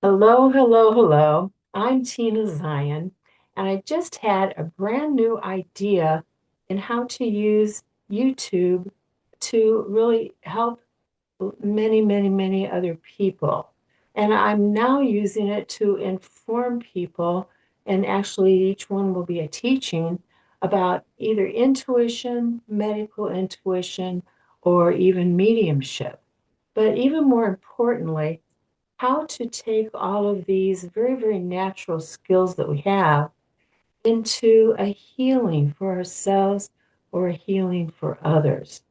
Hello, hello, hello. I'm Tina Zion, and I just had a brand new idea in how to use YouTube to really help many, many, many other people. And I'm now using it to inform people, and actually, each one will be a teaching about either intuition, medical intuition, or even mediumship. But even more importantly, how to take all of these very, very natural skills that we have into a healing for ourselves or a healing for others.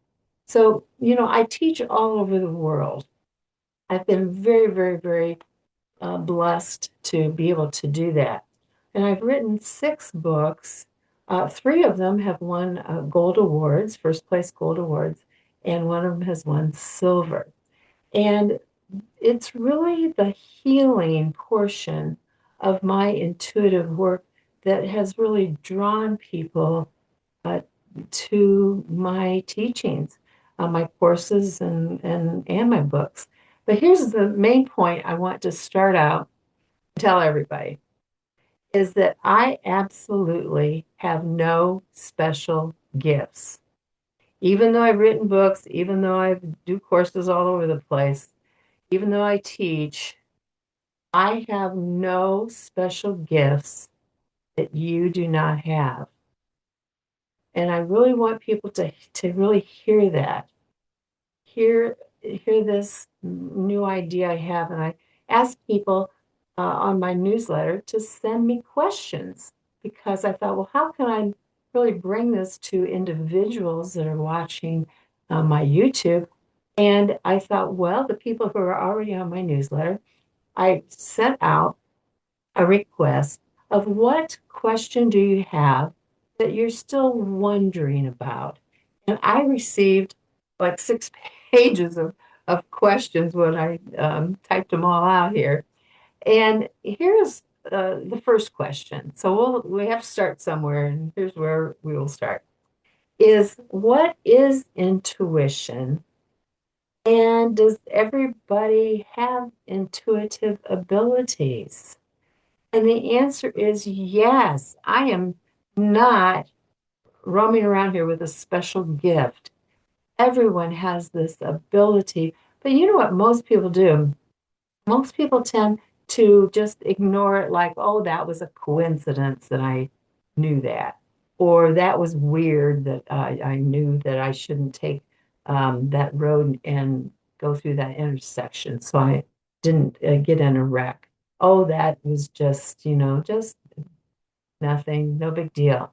So, I teach all over the world. I've been very, very, very blessed to be able to do that. And I've written 6 books. Three of them have won gold awards, first place gold awards, and one of them has won silver. And it's really the healing portion of my intuitive work that has really drawn people uh, to my teachings, my courses, and my books. But here's the main point I want to start out and tell everybody is that I absolutely have no special gifts. Even though I've written books, even though I do courses all over the place, even though I teach, I have no special gifts that you do not have. And I really want people to really hear that. Hear this new idea I have. And I ask people on my newsletter to send me questions because I thought, well, how can I really bring this to individuals that are watching my YouTube? And I thought, well, the people who are already on my newsletter, I sent out a request of what question do you have that you're still wondering about. And I received like 6 pages of questions when I typed them all out here. And here's the first question. So we have to start somewhere, and here's where we will start. Is what is intuition? And does everybody have intuitive abilities? And the answer is yes. I am not roaming around here with a special gift. Everyone has this ability. But you know what most people do? Most people tend to just ignore it like, oh, that was a coincidence that I knew that. Or that was weird that I knew that I shouldn't take that road and go through that intersection. So I didn't get in a wreck. Oh, that was just, just nothing, no big deal.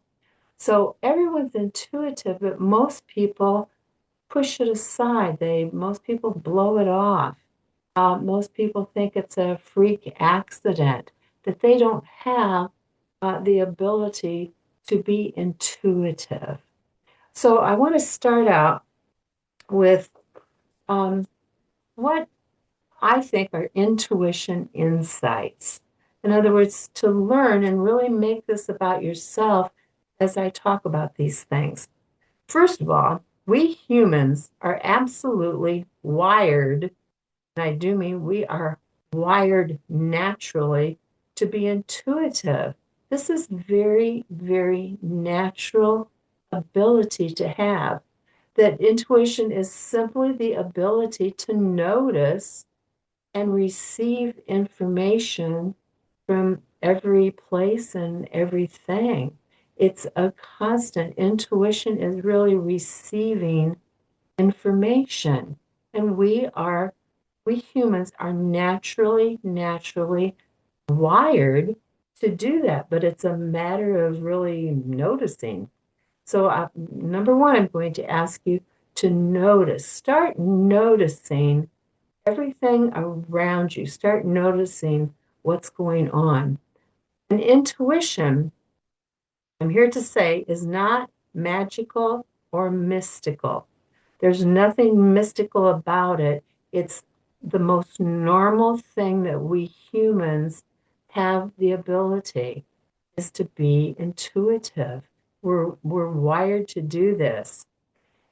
So everyone's intuitive, but most people push it aside. Most people blow it off. Most people think it's a freak accident, that they don't have the ability to be intuitive. So I want to start out with um, what I think are intuition insights. In other words, to learn and really make this about yourself as I talk about these things. First of all, we humans are absolutely wired, and I do mean we are wired naturally to be intuitive. This is very, very natural ability to have. That intuition is simply the ability to notice and receive information from every place and everything. It's a constant. Intuition is really receiving information. And we humans are naturally wired to do that, but it's a matter of really noticing. So, number one, I'm going to ask you to notice, start noticing everything around you. Start noticing what's going on. And intuition, I'm here to say, is not magical or mystical. There's nothing mystical about it. It's the most normal thing that we humans have the ability is to be intuitive. We're wired to do this.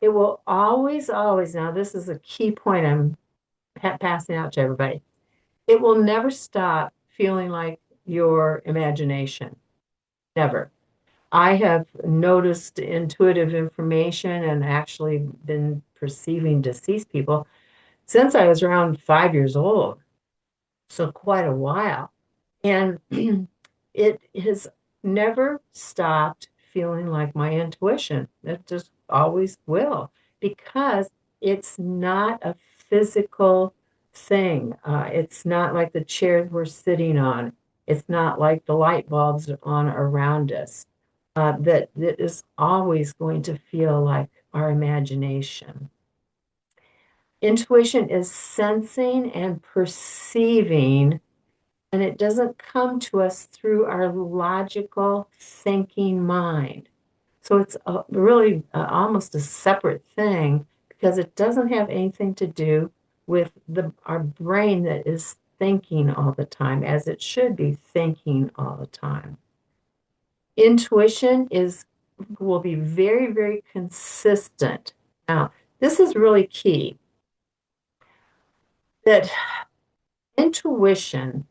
It will always, always, now this is a key point I'm passing out to everybody. It will never stop feeling like your imagination. Never. I have noticed intuitive information and actually been perceiving deceased people since I was around 5 years old, so quite a while. And it has never stopped feeling like my intuition. It just always will because it's not a physical thing. It's not like the chairs we're sitting on. It's not like the light bulbs on around us. That is always going to feel like our imagination. Intuition is sensing and perceiving, and it doesn't come to us through our logical thinking mind. So it's really almost a separate thing because it doesn't have anything to do with our brain that is thinking all the time, as it should be thinking all the time. Intuition will be very, very consistent. Now, this is really key that intuition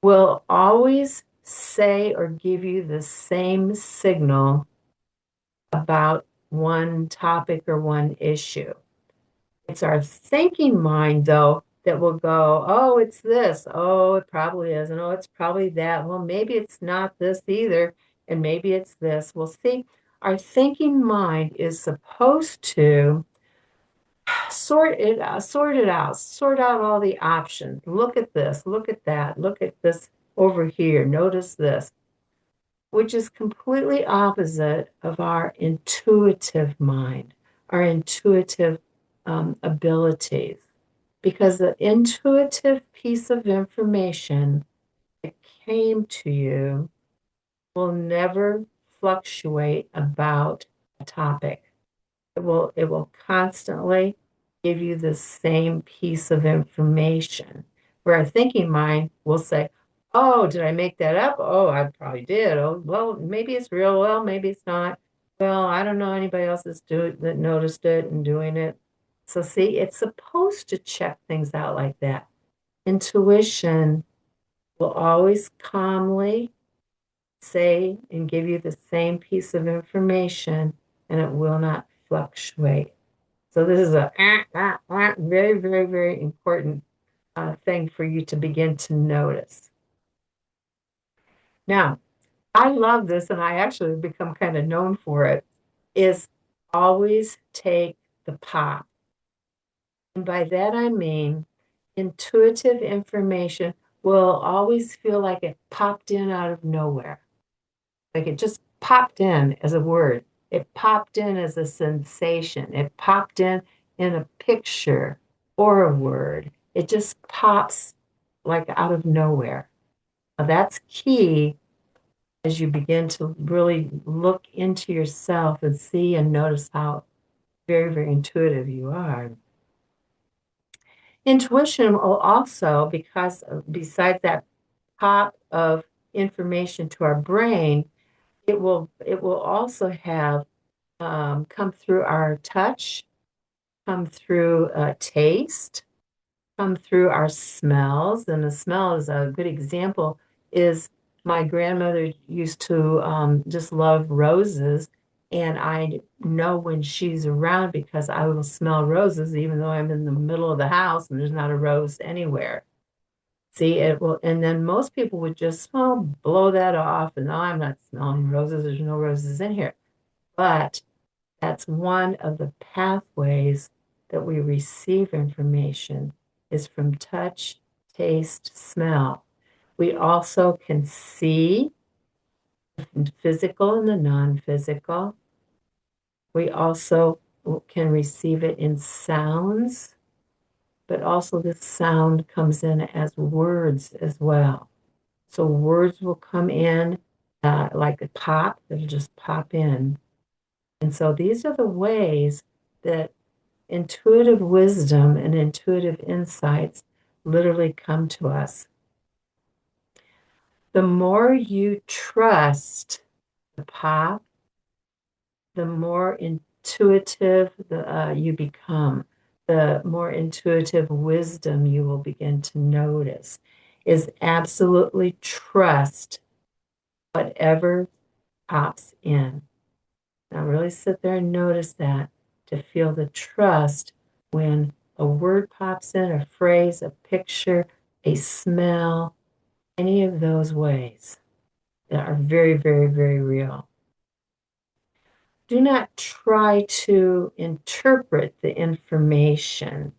will always say or give you the same signal about one topic or one issue. It's our thinking mind, though, that will go, oh, it's this. Oh, it probably isn't. Oh, it's probably that. Well, maybe it's not this either. And maybe it's this. Well, see, our thinking mind is supposed to sort out all the options. Look at this, look at that, look at this over here, notice this, which is completely opposite of our intuitive mind, our intuitive abilities. Because the intuitive piece of information that came to you will never fluctuate about a topic. It will constantly give you the same piece of information. Where our thinking mind will say, "Oh, did I make that up? Oh, I probably did. Oh, well, maybe it's real. Well, maybe it's not. Well, I don't know anybody else that noticed it and doing it." So see, it's supposed to check things out like that. Intuition will always calmly say and give you the same piece of information, and it will not fluctuate. So this is a very, very, very important thing for you to begin to notice. Now, I love this, and I actually have become kind of known for it, is always take the pop. And by that I mean intuitive information will always feel like it popped in out of nowhere. Like it just popped in as a word. It popped in as a sensation. It popped in a picture or a word. It just pops like out of nowhere. Now, that's key as you begin to really look into yourself and see and notice how very, very intuitive you are. Intuition will also, because besides that pop of information to our brain, it will also have come through our touch, come through taste, come through our smells. And the smell is a good example is my grandmother used to just love roses. And I know when she's around because I will smell roses, even though I'm in the middle of the house and there's not a rose anywhere. See, it will, and then most people would just, oh, blow that off. And no, I'm not smelling roses. There's no roses in here. But that's one of the pathways that we receive information is from touch, taste, smell. We also can see the physical and the non-physical. We also can receive it in sounds, but also this sound comes in as words as well. So words will come in like a pop, it'll just pop in. And so these are the ways that intuitive wisdom and intuitive insights literally come to us. The more you trust the path, the more intuitive you become. the more intuitive wisdom you will begin to notice is absolutely trust whatever pops in. Now, really sit there and notice that to feel the trust when a word pops in, a phrase, a picture, a smell, any of those ways that are very, very, very real. Do not try to interpret the information,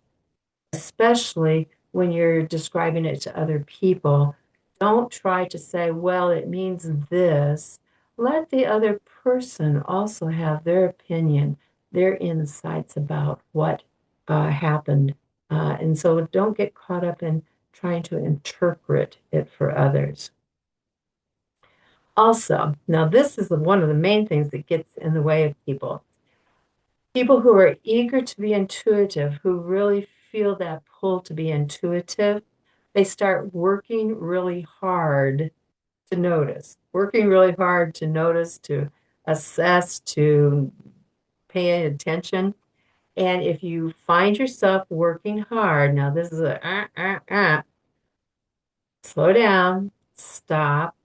especially when you're describing it to other people. Don't try to say, well, it means this. Let the other person also have their opinion, their insights about what happened. And so don't get caught up in trying to interpret it for others. Also, now this is one of the main things that gets in the way of people. People who are eager to be intuitive, who really feel that pull to be intuitive, they start working really hard to notice, working really hard to notice, to assess, to pay attention. And if you find yourself working hard, now this is slow down, stop,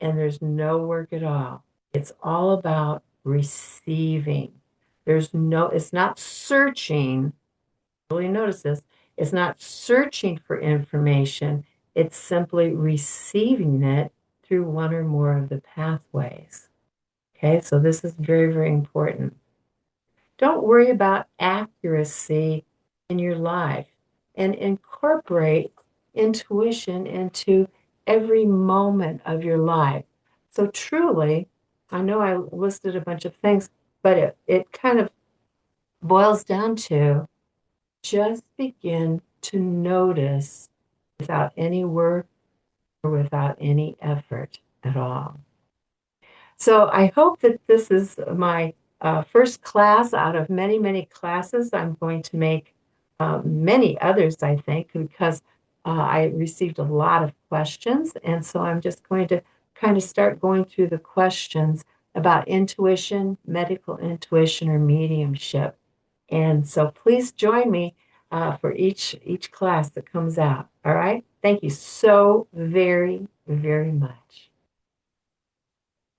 and there's no work at all. It's all about receiving. It's not searching. Really notice this. It's not searching for information. It's simply receiving it through one or more of the pathways. Okay, so this is very, very important. Don't worry about accuracy in your life and incorporate intuition into every moment of your life. So truly, I know I listed a bunch of things, but it kind of boils down to just begin to notice without any work or without any effort at all. So I hope that this is my first class out of many, many classes. I'm going to make many others, I think, because I received a lot of questions. And so I'm just going to kind of start going through the questions about intuition, medical intuition, or mediumship. And so please join me for each class that comes out. All right. Thank you so very, very much.